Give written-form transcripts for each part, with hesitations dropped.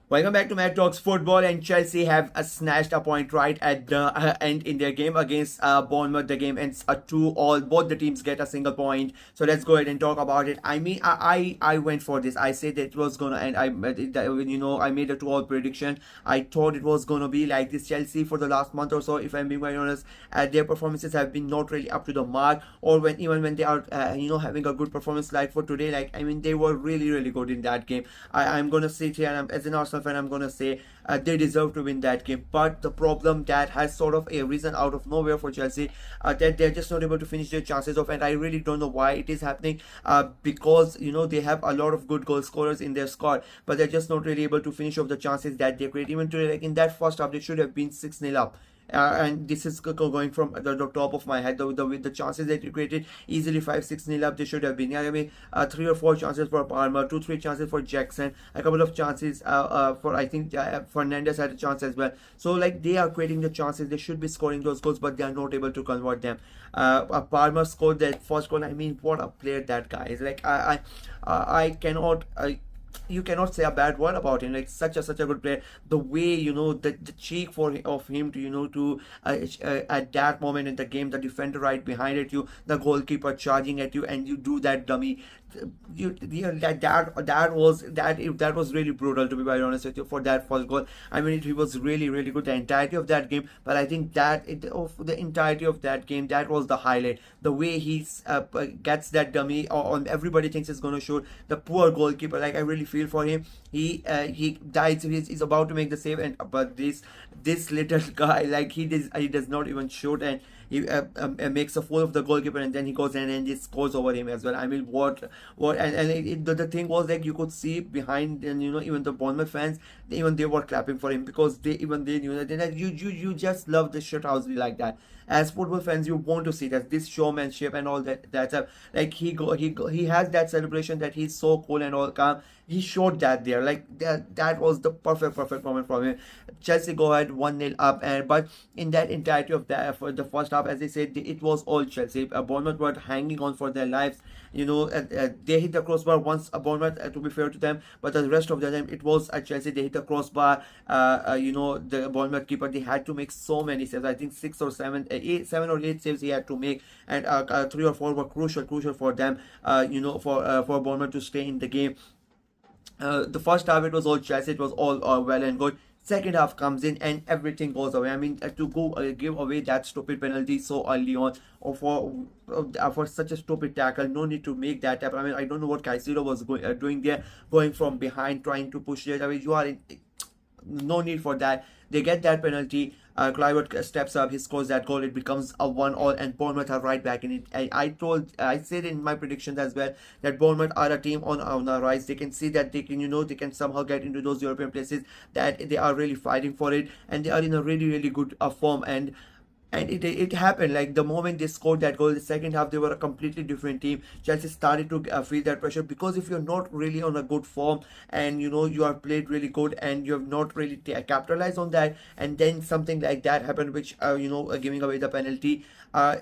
Welcome back to Mad Talks Football, and Chelsea have snatched a point right at the end in their game against Bournemouth. The game ends 2-all. Both the teams get a single point. So let's go ahead and talk about it. I mean, I went for this. I said that it was gonna end. I made a 2-all prediction. I thought it was gonna be like this. Chelsea for the last month or so, if I'm being very honest, their performances have been not really up to the mark. Or even when they are having a good performance like for today, like I mean they were really good in that game. I'm gonna sit here and as an Arsenal fan, I'm gonna say they deserve to win that game. But the problem that has sort of arisen out of nowhere for Chelsea, that they're just not able to finish their chances off, and I really don't know why it is happening. Because they have a lot of good goal scorers in their squad, but they're just not really able to finish off the chances that they create. Even today, like in that first half, they should have been 6-0 up. And this is going from the top of my head. The chances that you created easily 5-6 nil up, they should have been. Yeah, I mean, 3 or 4 chances for Palmer, 2-3 chances for Jackson, a couple of chances for I think Fernandez had a chance as well. So like they are creating the chances, they should be scoring those goals, but they are not able to convert them. Palmer scored that first goal. I mean, what a player that guy is! Like I cannot. You cannot say a bad word about him. Like such a good player. The way the cheek of him to at that moment in the game, the defender right behind at you, the goalkeeper charging at you, and you do that dummy. That was really brutal, to be very honest with you, for that first goal. I mean, he was really good the entirety of that game, but I think of the entirety of that game, that was the highlight. The way he gets that dummy on everybody thinks it's going to shoot. The poor goalkeeper, like I really feel for him. He dies. He's about to make the save, and but this little guy, like he does not even shoot, and he makes a fool of the goalkeeper, and then he goes in and he scores over him as well. I mean, the thing was, like, you could see behind, and even the Bournemouth fans, even they were clapping for him, because they knew that, like, you just love the shithousery like that. As football fans, you want to see that this showmanship and all that stuff. Like he has that celebration, that he's so cool and all calm. He showed that there, like that was the perfect moment from him. Chelsea go ahead 1-0 up, and but in that entirety of that, for the first half, as I said, it was all Chelsea. Bournemouth were hanging on for their lives. They hit the crossbar once, Bournemouth, to be fair to them, but the rest of the time it was at Chelsea. They hit the crossbar. The Bournemouth keeper, they had to make so many saves. I think 7 or 8 saves he had to make, and 3 or 4 were crucial for them. For Bournemouth to stay in the game. The first half, it was all Chelsea. It was all well and good. Second half comes in and everything goes away. I mean, to go give away that stupid penalty so early on, or for such a stupid tackle, no need to make that tackle. I mean, I don't know what Caicedo was doing there, going from behind, trying to push it. I mean, no need for that. They get that penalty. Kluivert steps up, he scores that goal. It becomes a 1-all, and Bournemouth are right back in it. I said in my predictions as well that Bournemouth are a team on a rise. They can see that they can somehow get into those European places, that they are really fighting for it, and they are in a really good form. And it happened. Like the moment they scored that goal, the second half, they were a completely different team. Chelsea started to feel that pressure, because if you're not really on a good form, and you are played really good, and you have not really capitalized on that, and then something like that happened, which giving away the penalty,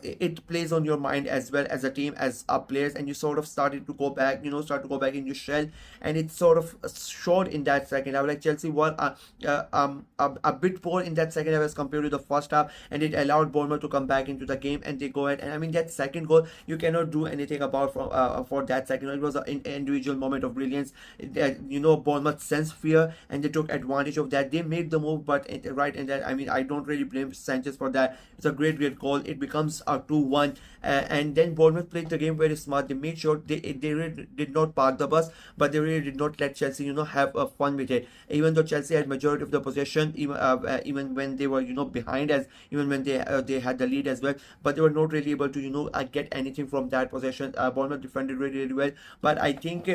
it plays on your mind as well, as a team, as players, and you sort of started to go back, in your shell, and it sort of showed in that second half. Like Chelsea were a bit poor in that second half as compared to the first half, and it allowed Bournemouth to come back into the game, and they go ahead. And I mean, that second goal, you cannot do anything about for that second goal. It was an individual moment of brilliance. Bournemouth sensed fear, and they took advantage of that. They made the move, but right in that, I mean, I don't really blame Sanchez for that. It's a great goal. It becomes a 2-1, and then Bournemouth played the game very smart. They made sure they really did not park the bus, but they really did not let Chelsea have fun with it. Even though Chelsea had majority of the possession, even when they were behind, as even when they had the lead as well, but they were not really able to get anything from that possession. Bournemouth defended really well, but I think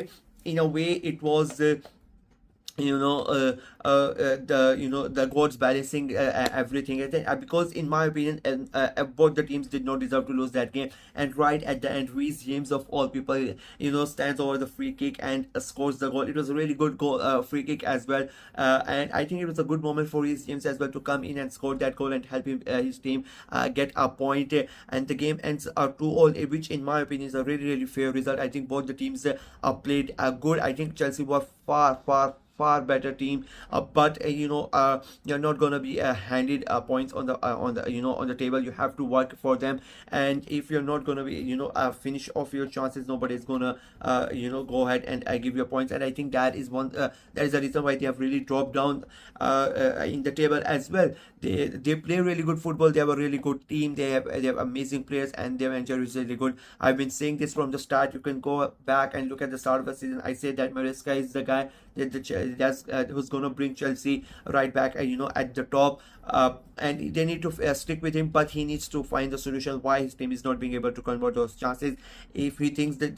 in a way it was. The gods balancing everything. Because in my opinion, both the teams did not deserve to lose that game. And right at the end, Reece James of all people stands over the free kick and scores the goal. It was a really good goal, free kick as well, and I think it was a good moment for Reece James as well to come in and score that goal and help his team get a point. And the game ends 2-all, which in my opinion is a really fair result. I think both the teams played good. I think Chelsea were far far better team, but you're not gonna be handed points on the on the table. You have to work for them, and if you're not gonna be finish off your chances, nobody's gonna go ahead and give you points. And I think that is that is the reason why they have really dropped down in the table as well. They play really good football. They have a really good team. They have amazing players, and their manager is really good. I've been saying this from the start. You can go back and look at the start of the season. I said that Maresca is the guy who's going to bring Chelsea right back at the top, and they need to stick with him, but he needs to find the solution why his team is not being able to convert those chances. If he thinks that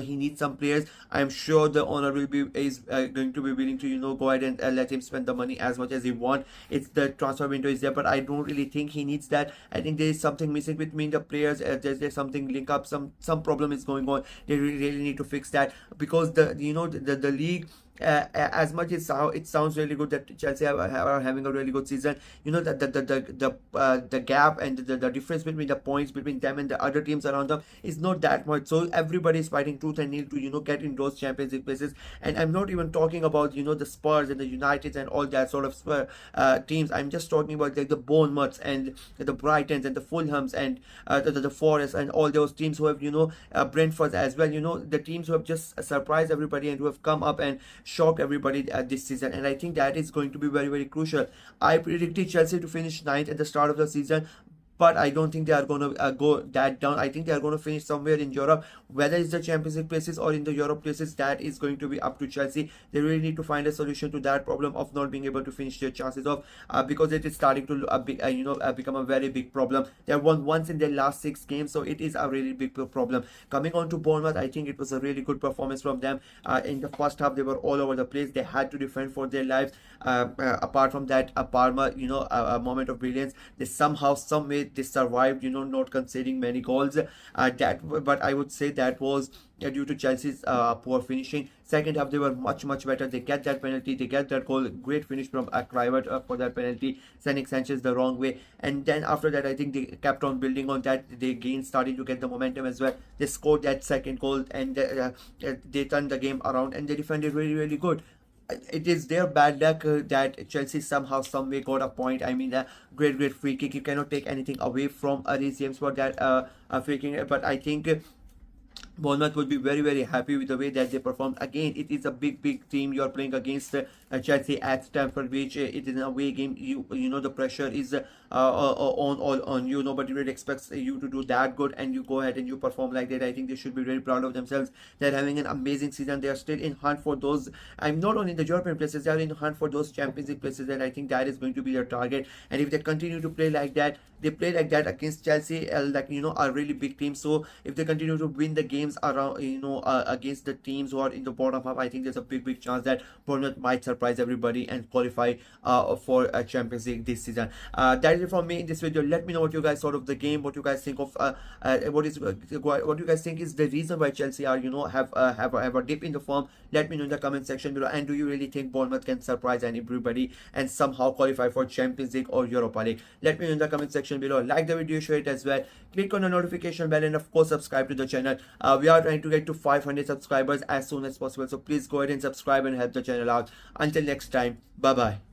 he needs some players, I'm sure the owner is going to be willing to go ahead and let him spend the money as much as he want. It's the transfer window is there, but I don't really think he needs that. I think there is something missing between the players. There's something link up, some problem is going on. They really need to fix that, because the league, as much as how it sounds really good that Chelsea are having a really good season, that the gap and the difference between the points between them and the other teams around them is not that much. So everybody is fighting tooth and nail to get in those Champions League places. And I'm not even talking about the Spurs and the Uniteds and all that sort of teams. I'm just talking about like the Bournemouths and the Brightons and the Fulhams and the Forest and all those teams who have Brentford as well. The teams who have just surprised everybody and who have come up and shocked everybody this season. And I think that is going to be very, very crucial. I predicted Chelsea to finish ninth at the start of the season, but I don't think they are going to go that down. I think they are going to finish somewhere in Europe, whether it's the Champions League places or in the Europe places. That is going to be up to Chelsea. They really need to find a solution to that problem of not being able to finish their chances off, because it is starting to become a very big problem. They have won once in their last 6 games, so it is a really big problem. Coming on to Bournemouth, I think it was a really good performance from them. In the first half, they were all over the place. They had to defend for their lives. Apart from that, Parma, a moment of brilliance. They somehow, some way, they survived, not conceding many goals. But I would say that was due to Chelsea's poor finishing. Second half, they were much better. They get that penalty, they get that goal. Great finish from Kluivert for that penalty, sending Sanchez the wrong way. And then after that, I think they kept on building on that. They starting to get the momentum as well. They scored that second goal, and they turned the game around, and they defended really, really good. It is their bad luck that Chelsea somehow, some way got a point. I mean, a great free kick. You cannot take anything away from Reece for that free kick. But I think Bournemouth would be very, very happy with the way that they performed. Again, it is a big team you are playing against. Chelsea at Stamford Bridge. It is an away game. The pressure is on you. Nobody really expects you to do that good, and you go ahead and you perform like that. I think they should be very proud of themselves. They're having an amazing season. They are still in hunt for those. I'm not only in the European places. They are in hunt for those Champions League places, and I think that is going to be their target. And if they continue to play like that, they play like that against Chelsea, a really big team. So if they continue to win the games around, against the teams who are in the bottom half, I think there's a big chance that Bournemouth might surprise everybody and qualify for a Champions League this season. That is it from me in this video. Let me know what you guys thought of the game. What you guys think of what you guys think is the reason why Chelsea are have a dip in the form. Let me know in the comment section below. And do you really think Bournemouth can surprise everybody and somehow qualify for Champions League or Europa League? Let me know in the comment section below. Like the video, share it as well. Click on the notification bell, and of course subscribe to the channel. We are trying to get to 500 subscribers as soon as possible, so please go ahead and subscribe and help the channel out. Until next time, bye bye.